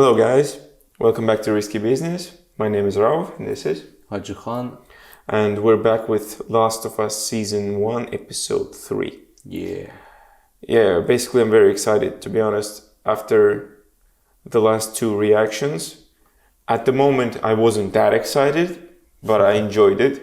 Hello guys, welcome back to Risky Business. My name is Rauf and this is Hacı Khan. and we're back with Last of Us Season 1 Episode 3. Yeah, basically I'm very excited to be honest after the last two reactions. At the moment I wasn't that excited, but I enjoyed it.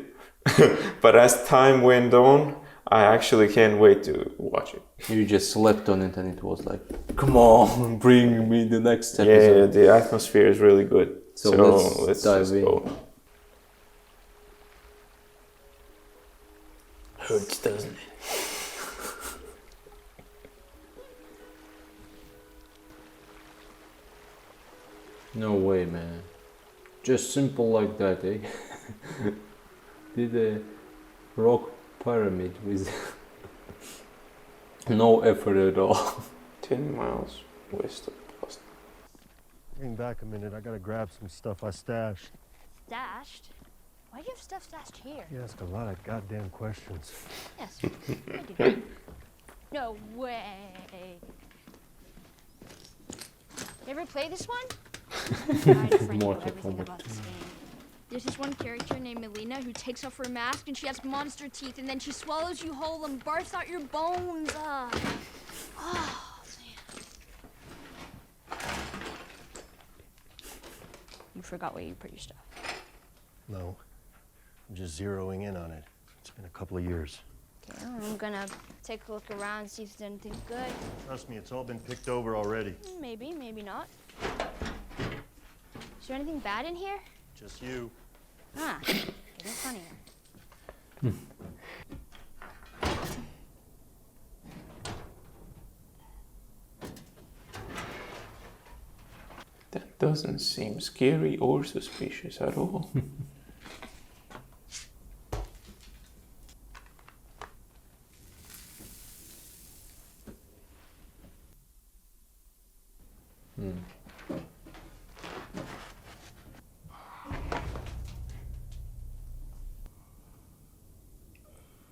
But as time went on, I actually can't wait to watch it. You just slept on it and it was like, come on, bring me the next Yeah, episode. the atmosphere is really good. So let's dive just in. go. Hurts, doesn't it? No way, man. Just simple like that, eh? Did a rock pyramid with no effort at all. 10 miles west of Boston. Hang back a minute, I gotta grab some stuff I stashed. Stashed? Why do you have stuff stashed here? You ask a lot of goddamn questions. Yes, I do. No way. You ever play this one? I had a friend who More knew everything technical. about this game. There's this one character named Melina who takes off her mask and she has monster teeth and then she swallows you whole and barfs out your bones. Oh, man. You forgot where you put your stuff. No, I'm just zeroing in on it. It's been a couple of years. Okay, I'm gonna take a look around, see if there's anything good. Trust me, it's all been picked over already. Maybe, maybe not. Is there anything bad in here? Just you. Ah, getting funnier. That doesn't seem scary or suspicious at all.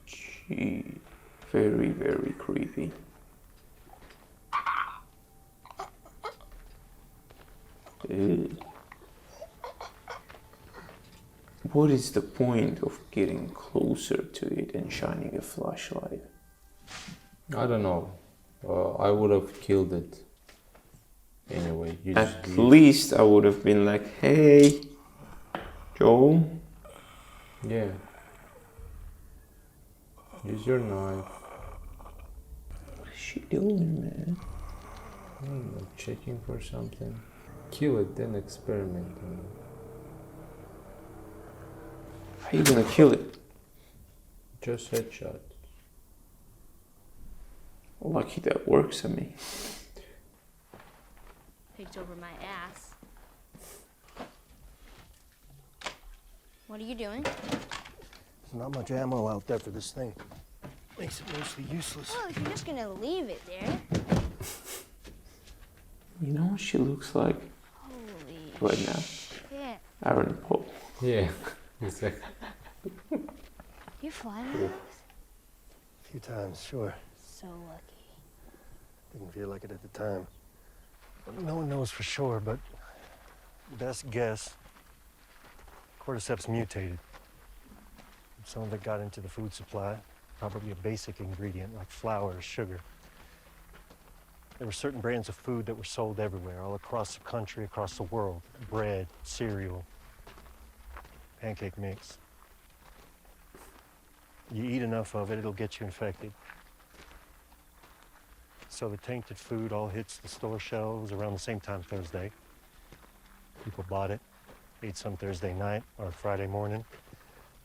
Gee, very, very creepy. Ew. What is the point of getting closer to it and shining a flashlight? I don't know. I would have killed it. Anyway, you At just least I would have been like, hey, Joel. yeah. Use your knife. What is she doing, man? I don't know, checking for something. Kill it, then experiment on it. How are you gonna kill it? Just headshot. Lucky that works on me. Picked over my ass. What are you doing? There's not much ammo out there for this thing. Makes it mostly useless. Well, if you're just gonna leave it there. You know what she looks like Holy right now? shit. Aaron Paul. Yeah, exactly. You flying with us? A few times, sure. So lucky. Didn't feel like it at the time. No one knows for sure, but best guess, cordyceps mutated. Some of it got into the food supply, probably a basic ingredient like flour or sugar. There were certain brands of food that were sold everywhere, all across the country, across the world. Bread, cereal, pancake mix. You eat enough of it, it'll get you infected. So the tainted food all hits the store shelves around the same time Thursday. People bought it, ate some Thursday night or Friday morning.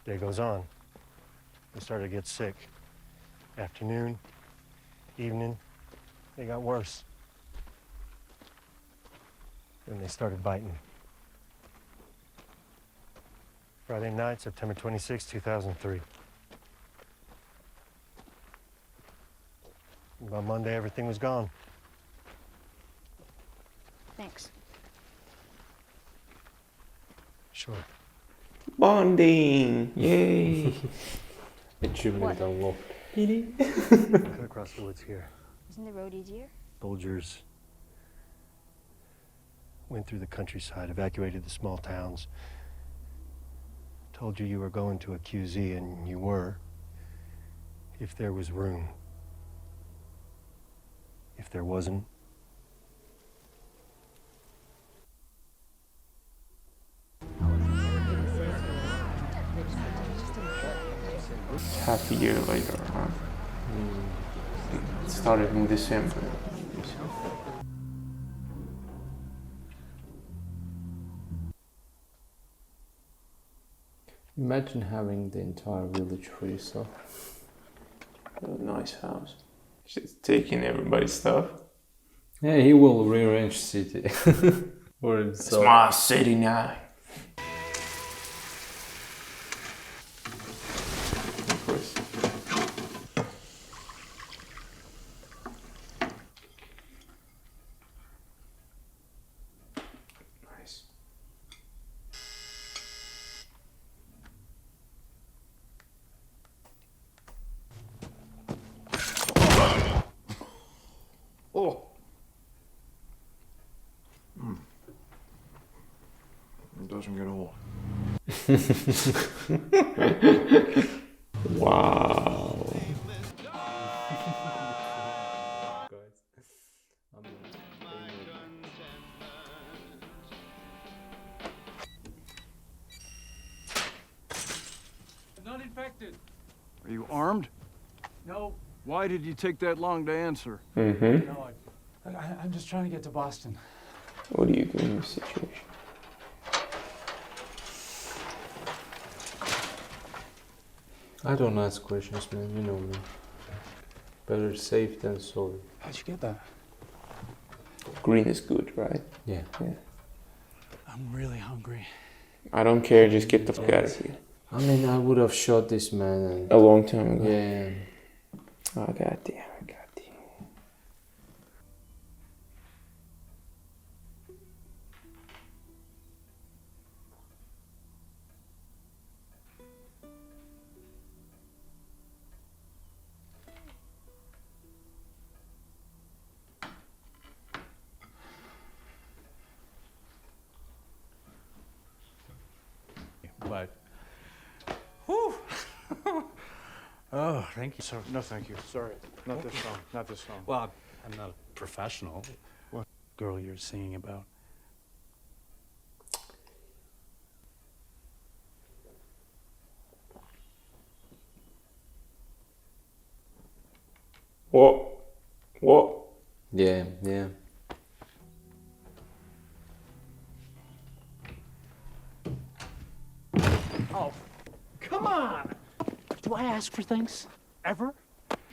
Day goes on. They started to get sick. Afternoon, evening, they got worse. Then they started biting. Friday night, September 26, 2003. By Monday, everything was gone. Thanks. Sure. Bonding! Yay! Achievement What? unlocked. Cut across the woods here. Isn't the road easier? Soldiers Went through the countryside, evacuated the small towns. Told you you were going to a QZ, and you were. If there was room. If there wasn't, Half a year later, huh? It started in December. Imagine having the entire village for yourself. A nice house. Just taking everybody's stuff. Yeah, he will rearrange city for It's himself. my city now. Of course. Nice. Oh. It doesn't get old. Wow. Not infected. Are you armed? No, Why did you take that long to answer? Mm-hmm. no. I'm just trying to get to Boston. What do you do in this situation? I don't ask questions, man. You know me. Better safe than sorry. How'd you get that? Green is good, right? Yeah. Yeah. I'm really hungry. I don't care, just get the fuck out of here. I mean, I would have shot this man and... A long time ago. Yeah. Oh, goddamn, goddamn. But, whew. Oh, thank you. Sorry. No, thank you. Sorry. Not this song. Not this song. Well, I'm not a professional. What girl you're singing about? What? What? Yeah, yeah. Oh, come on! Do I ask for things? Ever?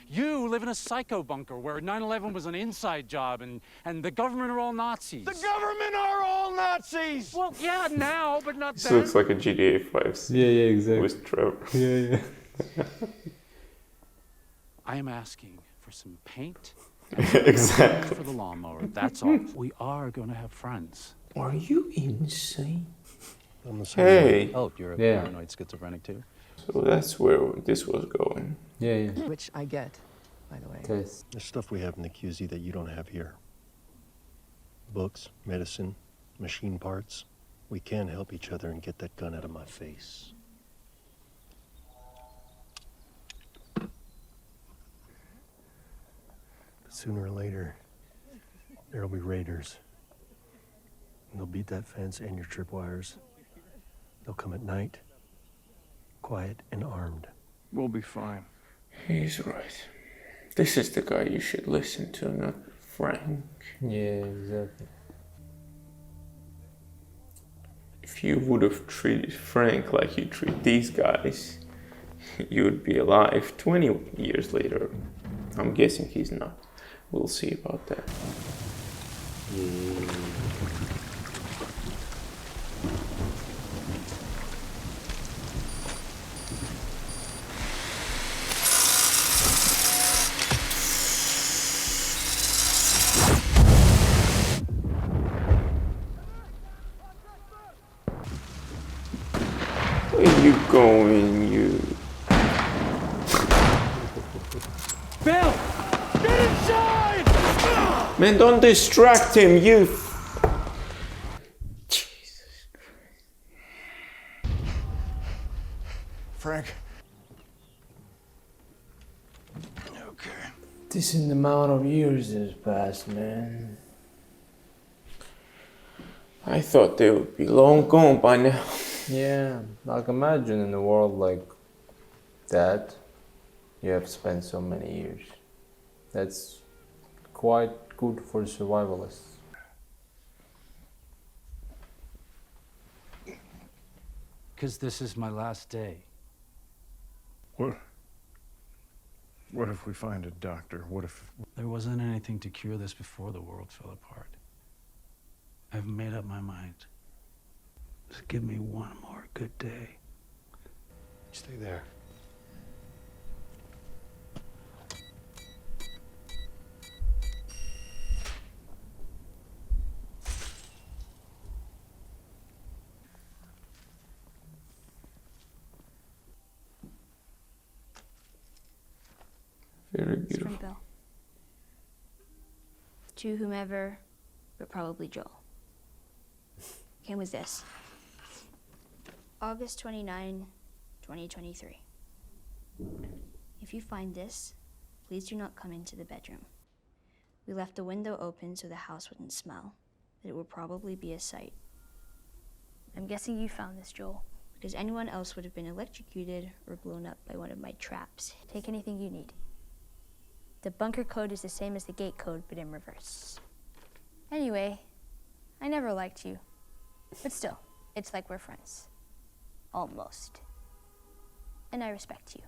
You live in a psycho bunker where 9/11 was an inside job and the government are all Nazis. The government are all Nazis! Well, yeah, now, but not This then. looks like a GTA 5 scene Yeah, exactly. with Trevor. Yeah. I am asking for some paint Exactly. for the lawnmower. That's all. We are going to have friends. Are you insane? I'm the same way. Hey, Oh, you're a Yeah. paranoid schizophrenic too? so that's where this was going. Yeah. Which I get, by the way. Test. There's stuff we have in the QZ that you don't have here. Books, medicine, machine parts. We can help each other and get that gun out of my face. But sooner or later, there'll be raiders. And they'll beat that fence and your tripwires. They'll come at night, quiet and armed. We'll be fine. He's right. This is the guy you should listen to, not Frank. Yeah, exactly. If you would have treated Frank like you treat these guys, you would be alive 20 years later. I'm guessing he's not. We'll see about that. Where you going, you? Bill! Get inside! Man, don't distract him, you. Frank. Okay. Decent amount of years has passed, man. I thought they would be long gone by now. Yeah, like imagine in a world like that, you have spent so many years. That's quite good for survivalists. Because this is my last day. What if we find a doctor? What if... There wasn't anything to cure this before the world fell apart. I've made up my mind. Just give me one more good day. Stay there. Very It's beautiful. from Bill. To whomever, but probably Joel. Okay, was this. August 29, 2023. If you find this, please do not come into the bedroom. We left the window open so the house wouldn't smell, but it would probably be a sight. I'm guessing you found this, Joel, because anyone else would have been electrocuted or blown up by one of my traps. Take anything you need. The bunker code is the same as the gate code, but in reverse. Anyway, I never liked you. But still, it's like we're friends. Almost. And I respect you.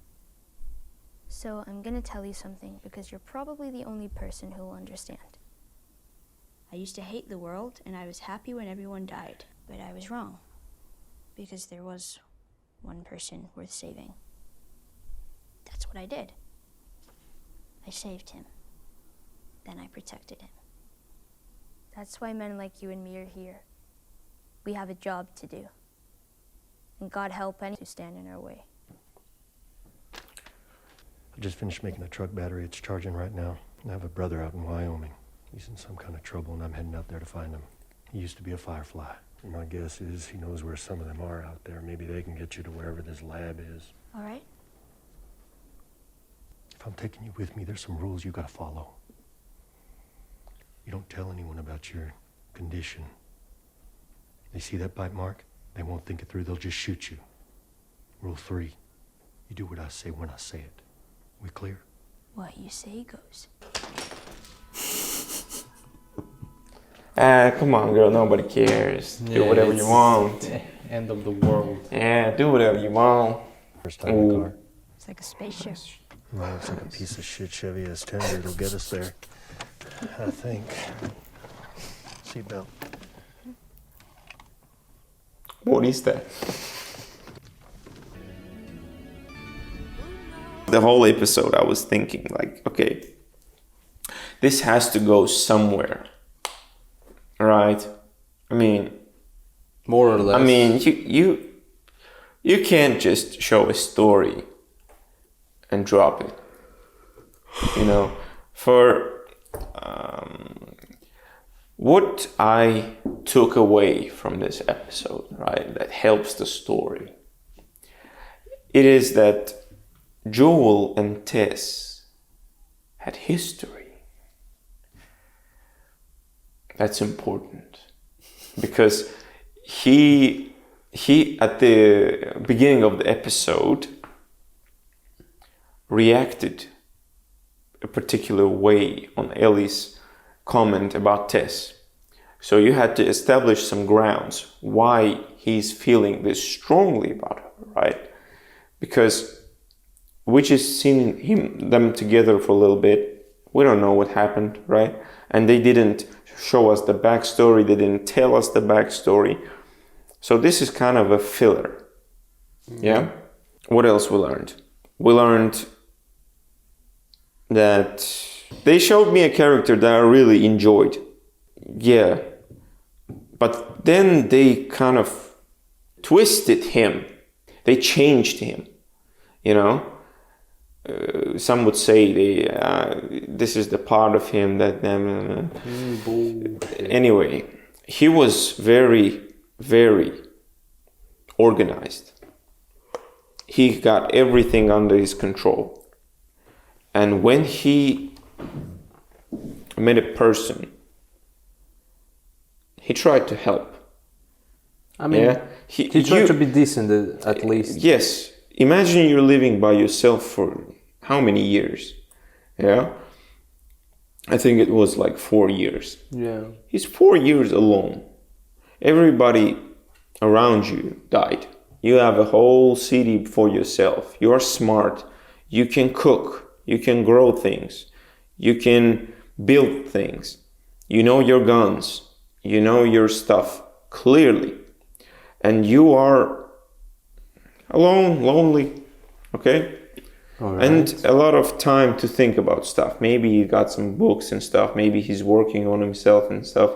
So I'm gonna tell you something because you're probably the only person who will understand. I used to hate the world, and I was happy when everyone died. But I was wrong. Because there was one person worth saving. That's what I did. I saved him. Then I protected him. That's why men like you and me are here. We have a job to do. And God help any who stand in our way. I just finished making a truck battery. It's charging right now. I have a brother out in Wyoming. He's in some kind of trouble, and I'm heading out there to find him. He used to be a Firefly. And my guess is he knows where some of them are out there. Maybe they can get you to wherever this lab is. All right? If I'm taking you with me, there's some rules you gotta follow. You don't tell anyone about your condition. They see that bite mark, they won't think it through, they'll just shoot you. Rule 3, you do what I say when I say it. We clear? What you say goes. Come on, girl. Nobody cares. Do whatever you it's want. the end of the world. Yeah, do whatever you want. First time in the car. It's like a spaceship. Well, it's like a piece of shit Chevy S10. It'll get us there. I think. Seatbelt. What is that? The whole episode, I was thinking, like, okay, this has to go somewhere, right? I mean, More or less. I mean, you can't just show a story and drop it. You know, for what I took away from this episode, right, that helps the story, it is that Joel and Tess had history. That's important because he at the beginning of the episode reacted a particular way on Ellie's comment about Tess. So you had to establish some grounds why he's feeling this strongly about her, right? Because we just seen them together for a little bit. We don't know what happened, right? And they didn't show us the backstory. They didn't tell us the backstory. So this is kind of a filler. Yeah? What else we learned? We learned that they showed me a character that I really enjoyed. Yeah. But then they kind of twisted him. They changed him. You know? Some would say this is the part of him that... Anyway, he was very, very organized. he got everything under his control. And when he met a person, he tried to help. I mean, Yeah, he tried to be decent at least. Yes. Imagine you're living by yourself for how many years? Yeah. I think it was like 4 years. Yeah. He's 4 years alone. Everybody around you died. You have a whole city for yourself. You are smart. You can cook. You can grow things. You can build things. You know your guns. You know your stuff clearly. And you are alone, lonely. Okay? All right. And a lot of time to think about stuff. Maybe he got some books and stuff. Maybe he's working on himself and stuff.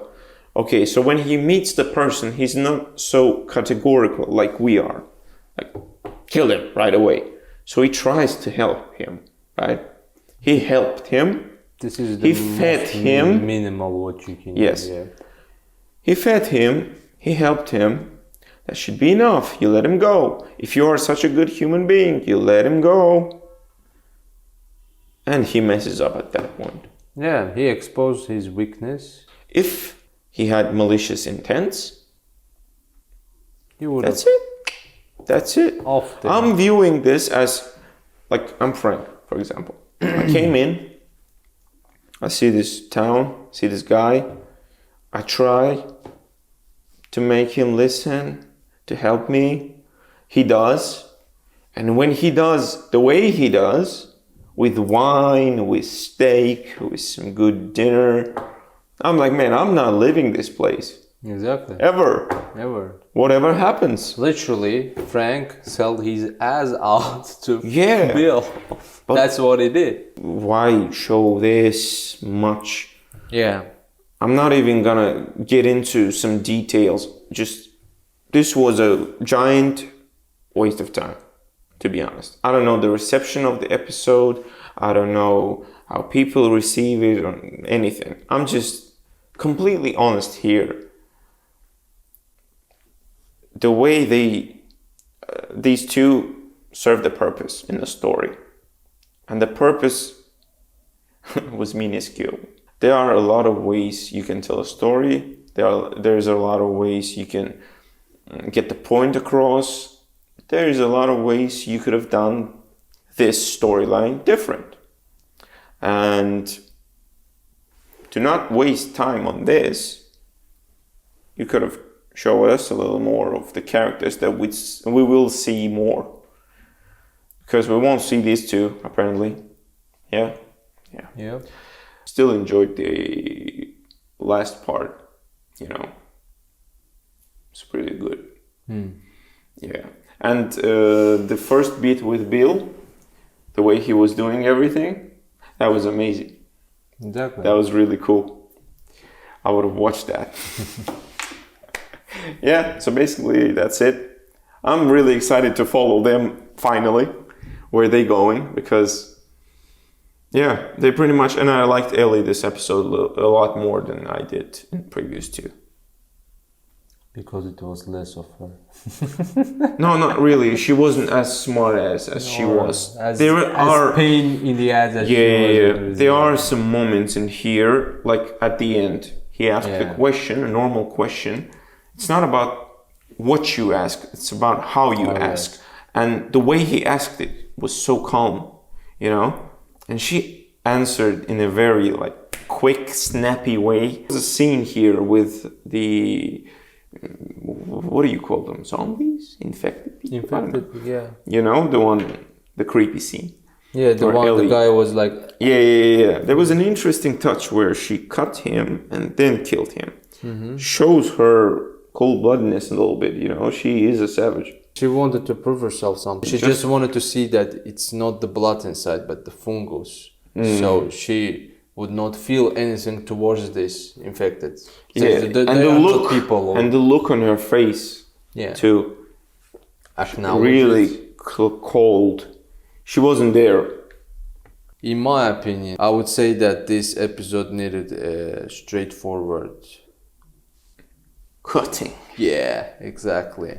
Okay, so when he meets the person, he's not so categorical like we are. Like, kill him right away. So he tries to help him, right? He helped him. This is the He fed him. minimal what you can Yes. do. Yeah. He fed him. He helped him. That should be enough. You let him go. If you are such a good human being, you let him go. And he messes up at that point. Yeah, he exposed his weakness. If he had malicious intents, He would that's have it. That's it. often. I'm viewing this as, like, I'm Frank, for example. I came in, I see this town, see this guy. I try to make him listen, to help me. He does. And when he does the way he does, with wine, with steak, with some good dinner, I'm like, man, I'm not leaving this place. Exactly. Ever. Never. Whatever happens. Literally, Frank sold his ass out to Yeah. Bill. But- That's what he did. Why show this much? Yeah. I'm not even gonna get into some details. Just, this was a giant waste of time, to be honest. I don't know the reception of the episode. I don't know how people receive it or anything. I'm just completely honest here. The way these two served the purpose in the story. And the purpose was minuscule. There are a lot of ways you can tell a story. There's a lot of ways you can get the point across. There's a lot of ways you could have done this storyline different. And to not waste time on this, you could have shown us a little more of the characters that we will see more. Because we won't see these two, apparently. Yeah? Yeah. Yeah. Still enjoyed the last part, you know. It's pretty good. Yeah. And the first bit with Bill, the way he was doing everything, that was amazing. Exactly. That was really cool. I would have watched that. Yeah, so basically that's it. I'm really excited to follow them finally. Where they going? Because, yeah, they pretty much, and I liked Ellie this episode a lot more than I did in previous two. Because it was less of her. No, not really. She wasn't as smart as she was. As pain in the ass as she was. There are some moments in here, like at the end, he asked Yeah. a question, a normal question. It's not about what you ask, it's about how you ask. Yes. And the way he asked it was so calm, you know? And she answered in a very like quick, snappy way. There's a scene here with the, what do you call them? Zombies? Infected people? I don't know. Infected, yeah. You know, the creepy scene. Yeah, the Or one, Ellie. the guy was like, Yeah. There was an interesting touch where she cut him and then killed him. Shows her cold-bloodedness a little bit, you know? She is a savage. she wanted to prove herself something. She just wanted to see that it's not the blood inside, but the fungus. So she would not feel anything towards this infected. So Yeah, the and the other look, people, and the look on her face yeah, too, acknowledge really it. cold. She wasn't there. In my opinion, I would say that this episode needed a straightforward. Cutting. Yeah, exactly.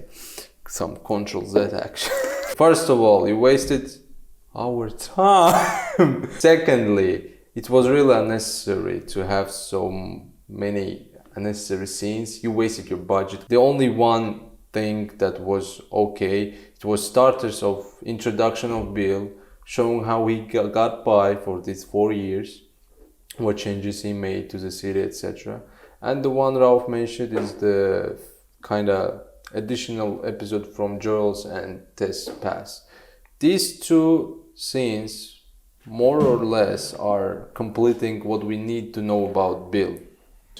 Some Control Z action. First of all, you wasted our time. Secondly, it was really unnecessary to have so many unnecessary scenes. You wasted your budget. The only one thing that was okay, it was starters of introduction of Bill, showing how he got by for these 4 years, what changes he made to the city, etc. And the one Ralph mentioned is the kind of additional episode from Joel's and Tess' past. These two scenes, more or less, are completing what we need to know about Bill.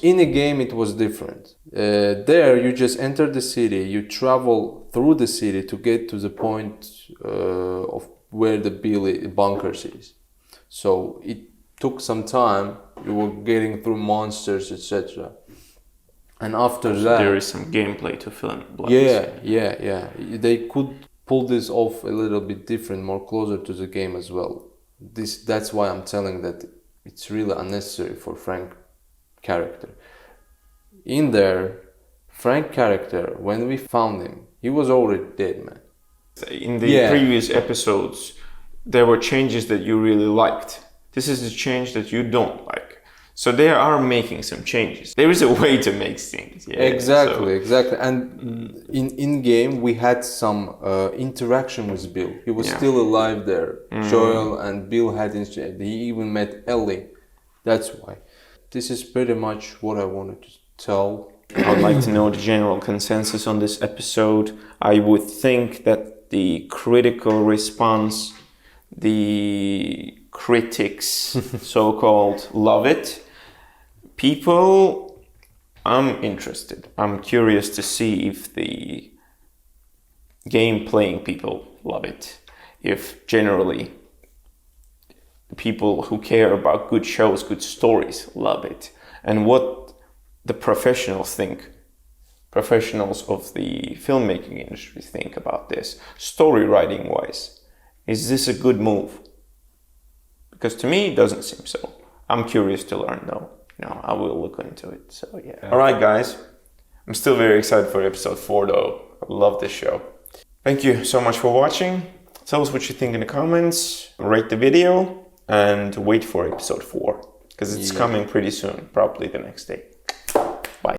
In a game, it was different. There, you just enter the city, you travel through the city to get to the point of where the Bill bunkers is. So it took some time. You were getting through monsters, etc. And after that, there is some gameplay to fill in blanks. Yeah. They could pull this off a little bit different, more closer to the game as well. That's why I'm telling that it's really unnecessary for Frank character. In there, Frank character, when we found him, he was already dead, man. In the previous episodes, there were changes that you really liked. This is the change that you don't like. So they are making some changes. There is a way to make things. Yeah, exactly. And in game, we had some interaction with Bill. He was still alive there. Joel and Bill had he even met Ellie. That's why. This is pretty much what I wanted to tell. I'd like to know the general consensus on this episode. I would think that the critical response, the critics, so-called, love it. People, I'm interested. I'm curious to see if the game-playing people love it. If generally people who care about good shows, good stories, love it. And what the professionals think, professionals of the filmmaking industry think about this, story writing wise. Is this a good move? Because to me, it doesn't seem so. I'm curious to learn though. I will look into it. So yeah. All right, guys. I'm still very excited for episode 4 though. I love this show. Thank you so much for watching. Tell us what you think in the comments. Rate the video and wait for episode 4 because it's coming pretty soon, probably the next day.